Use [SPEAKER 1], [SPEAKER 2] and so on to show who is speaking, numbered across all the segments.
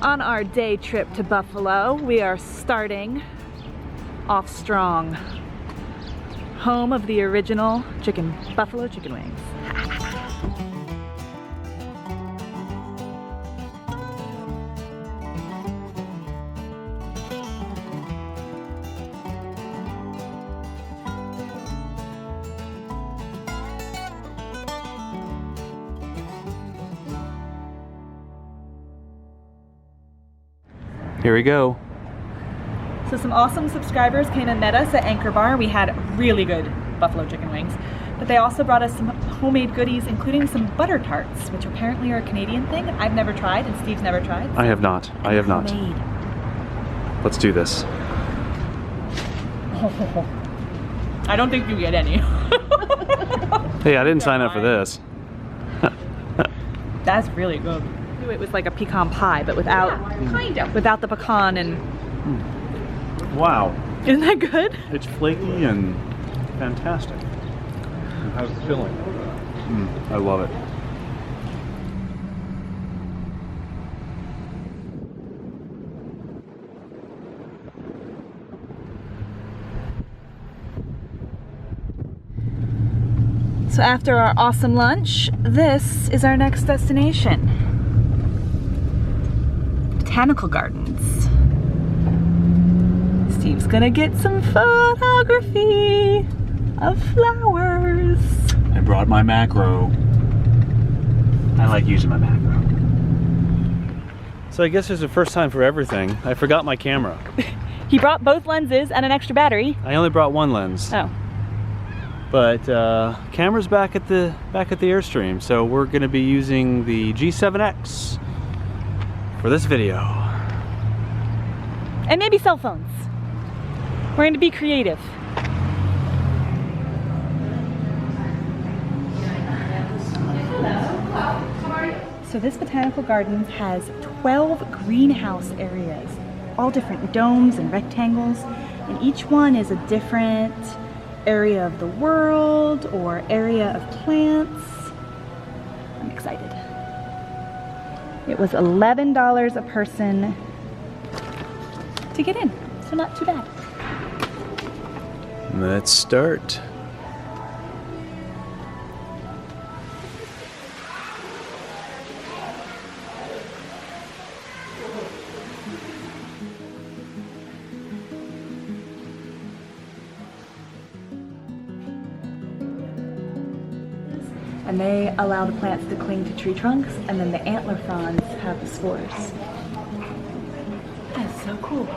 [SPEAKER 1] On our day trip to Buffalo, we are starting off strong. Home of the original Buffalo chicken wings.
[SPEAKER 2] Here we go.
[SPEAKER 1] So some awesome subscribers came and met us at Anchor Bar. We had really good buffalo chicken wings, but they also brought us some homemade goodies, including some butter tarts, which apparently are a Canadian thing. I've never tried, and Steve's never tried.
[SPEAKER 2] I have not. I have not. Let's do this.
[SPEAKER 1] I don't think you get any.
[SPEAKER 2] Hey, I didn't sign up for this.
[SPEAKER 1] That's really good. It was like a pecan pie, but without without the pecan and.
[SPEAKER 2] Wow.
[SPEAKER 1] Isn't that good?
[SPEAKER 2] It's flaky and fantastic.
[SPEAKER 3] And how's the filling?
[SPEAKER 2] I love it.
[SPEAKER 1] So after our awesome lunch, this is our next destination. Botanical Gardens. Steve's gonna get some photography of flowers.
[SPEAKER 2] I brought my macro. I like using my macro. So I guess there's a first time for everything. I forgot my camera.
[SPEAKER 1] He brought both lenses and an extra battery.
[SPEAKER 2] I only brought one lens.
[SPEAKER 1] Oh.
[SPEAKER 2] But camera's back at the Airstream, so we're gonna be using the G7X for this video.
[SPEAKER 1] And maybe cell phones. We're going to be creative. So this Botanical Gardens has 12 greenhouse areas, all different domes and rectangles, and each one is a different area of the world or area of plants. I'm excited. It was $11 a person to get in, so not too bad.
[SPEAKER 2] Let's start.
[SPEAKER 1] And they allow the plants to cling to tree trunks, and then the antler fronds have the spores. That's so cool.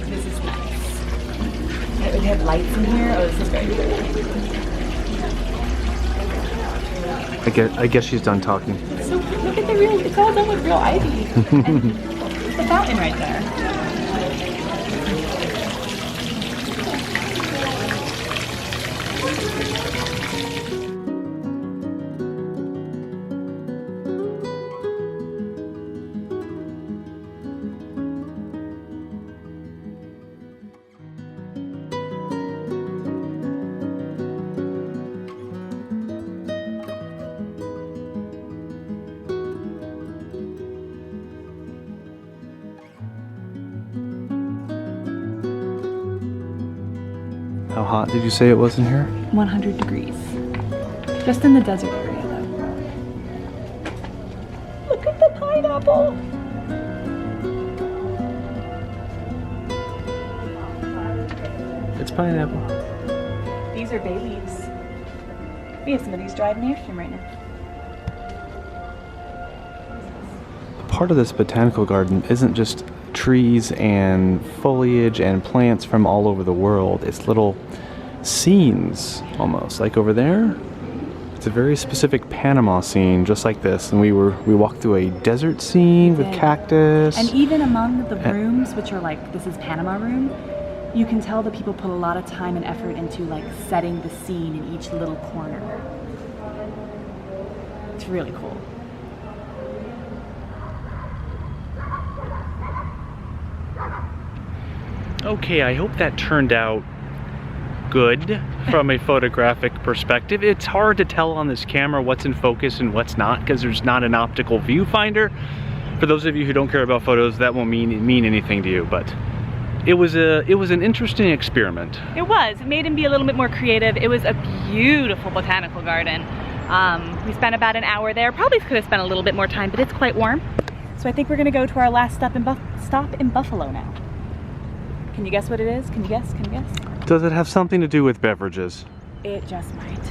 [SPEAKER 1] This is nice. They have lights in here. Oh, this is very good.
[SPEAKER 2] I guess she's done talking.
[SPEAKER 1] So look at the real, it's all done with real ivy. And the fountain right there.
[SPEAKER 2] How hot did you say it was in here?
[SPEAKER 1] 100 degrees. Just in the desert area though. Look at the pineapple.
[SPEAKER 2] It's pineapple.
[SPEAKER 1] These are bay leaves. We have some of these dried in Airstream right now.
[SPEAKER 2] Part of this botanical garden isn't just trees and foliage and plants from all over the world. It's little scenes almost. Like over there, it's a very specific Panama scene, just like this. And we walked through a desert scene with cactus.
[SPEAKER 1] And even among the rooms, which are like, this is Panama room, you can tell the people put a lot of time and effort into like setting the scene in each little corner. It's really cool.
[SPEAKER 2] Okay, I hope that turned out good from a photographic perspective. It's hard to tell on this camera what's in focus and what's not because there's not an optical viewfinder. For those of you who don't care about photos, that won't mean anything to you, but it was an interesting experiment.
[SPEAKER 1] It was. It made him be a little bit more creative. It was a beautiful botanical garden. We spent about an hour there. Probably could have spent a little bit more time, but it's quite warm. So I think we're gonna go to our last stop in Buffalo now. Can you guess what it is? Can you guess? Can you guess?
[SPEAKER 2] Does it have something to do with beverages?
[SPEAKER 1] It just might.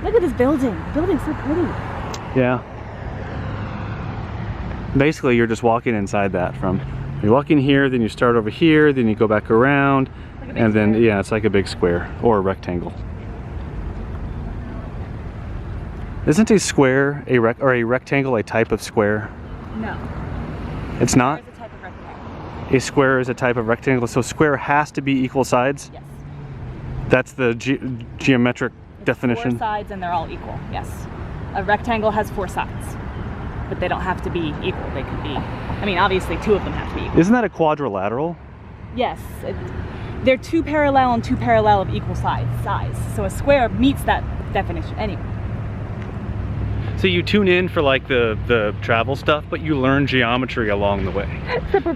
[SPEAKER 1] Look at this building. The building's so pretty.
[SPEAKER 2] Yeah. Basically, you're just walking inside that from, you walk in here, then you start over here, then you go back around,
[SPEAKER 1] Like
[SPEAKER 2] and then,
[SPEAKER 1] square.
[SPEAKER 2] yeah, it's like a big square or a rectangle. Isn't a square a rectangle a type of square?
[SPEAKER 1] No.
[SPEAKER 2] It's not?
[SPEAKER 1] There's a type of rectangle.
[SPEAKER 2] A square is a type of rectangle, so square has to be equal sides?
[SPEAKER 1] Yes.
[SPEAKER 2] That's the geometric definition?
[SPEAKER 1] 4 sides and they're all equal, yes. A rectangle has 4 sides, but they don't have to be equal. They could be, I mean, obviously 2 of them have to be equal.
[SPEAKER 2] Isn't that a quadrilateral?
[SPEAKER 1] Yes. They're 2 parallel and 2 parallel of equal size. So a square meets that definition anyway.
[SPEAKER 2] So you tune in for like the travel stuff, but you learn geometry along the way.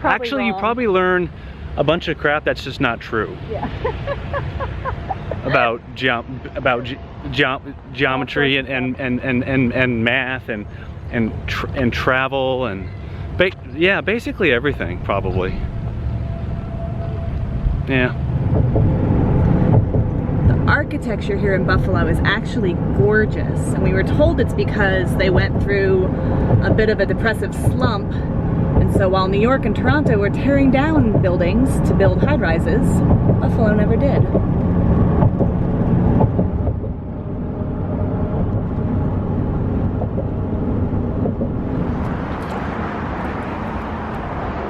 [SPEAKER 2] Actually, you probably learn a bunch of crap that's just not true.
[SPEAKER 1] Yeah.
[SPEAKER 2] about geometry and math and travel and yeah, basically everything probably. Yeah.
[SPEAKER 1] Architecture here in Buffalo is actually gorgeous, and we were told it's because they went through a bit of a depressive slump, and so while New York and Toronto were tearing down buildings to build high-rises, Buffalo never did.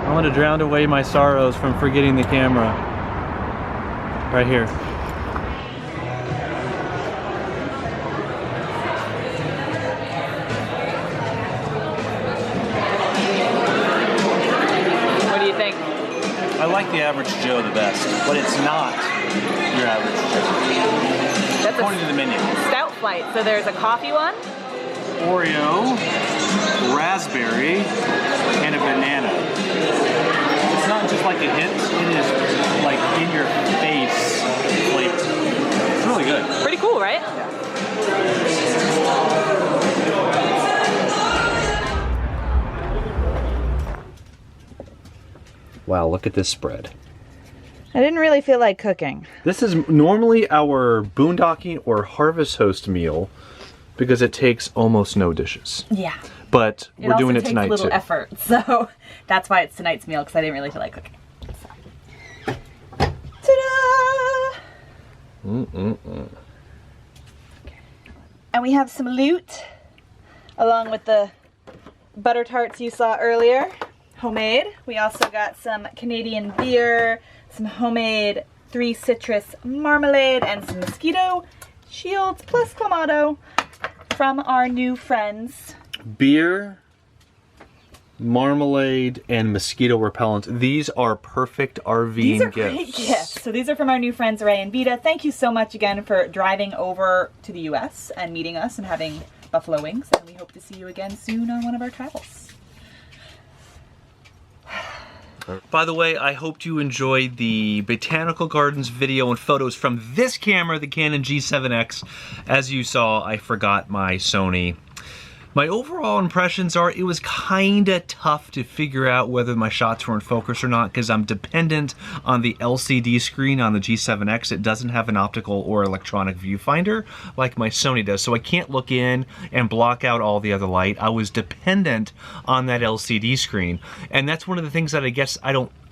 [SPEAKER 2] I want to drown away my sorrows from forgetting the camera. Right here.
[SPEAKER 4] I like the average Joe the best, but it's not your average Joe.
[SPEAKER 1] That's
[SPEAKER 4] according to the menu.
[SPEAKER 1] Stout flight. So there's a coffee one.
[SPEAKER 4] Oreo, raspberry, and a banana. It's not just like a hint, it is like in your face flavor. It's really good.
[SPEAKER 1] Pretty cool, right?
[SPEAKER 4] Wow, look at this spread.
[SPEAKER 1] I didn't really feel like cooking.
[SPEAKER 2] This is normally our boondocking or harvest host meal because it takes almost no dishes.
[SPEAKER 1] Yeah.
[SPEAKER 2] But we're doing it tonight
[SPEAKER 1] too. It also
[SPEAKER 2] too.
[SPEAKER 1] takes little effort, so that's why it's tonight's meal, because I didn't really feel like cooking. So. Ta-da! Okay. And we have some loot, along with the butter tarts you saw earlier. Homemade. We also got some Canadian beer, some homemade 3 citrus marmalade, and some mosquito shields plus Clamato from our new friends.
[SPEAKER 2] Beer, marmalade, and mosquito repellent. These are perfect RVing
[SPEAKER 1] These are
[SPEAKER 2] gifts.
[SPEAKER 1] great gifts. So these are from our new friends Ray and Vita. Thank you so much again for driving over to the US and meeting us and having buffalo wings. And we hope to see you again soon on one of our travels.
[SPEAKER 2] By the way, I hope you enjoyed the Botanical Gardens video and photos from this camera, the Canon G7X. As you saw, I forgot my Sony
[SPEAKER 5] My overall impressions are it was kinda tough to figure out whether my shots were in focus or not because I'm dependent on the LCD screen on the G7X. It doesn't have an optical or electronic viewfinder like my Sony does, so I can't look in and block out all the other light. I was dependent on that LCD screen, and that's one of the things that I guess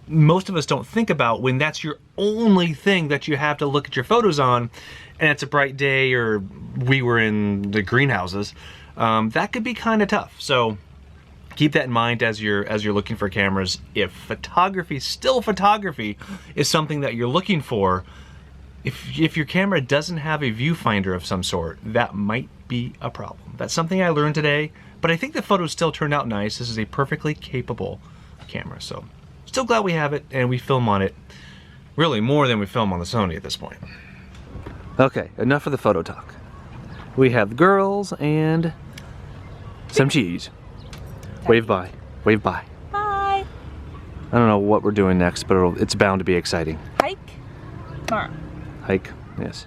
[SPEAKER 5] most of us don't think about when that's your only thing that you have to look at your photos on, and it's a bright day or we were in the greenhouses. That could be kind of tough. So keep that in mind as you're looking for cameras. If photography, still photography, is something that you're looking for, if your camera doesn't have a viewfinder of some sort, that might be a problem. That's something I learned today, but I think the photos still turned out nice. This is a perfectly capable camera, so still glad we have it and we film on it really more than we film on the Sony at this point. Okay, enough of the photo talk. We have the girls and some cheese. Wave bye. Wave bye.
[SPEAKER 1] Bye.
[SPEAKER 5] I don't know what we're doing next, but it's bound to be exciting.
[SPEAKER 1] Hike tomorrow.
[SPEAKER 5] Hike, yes.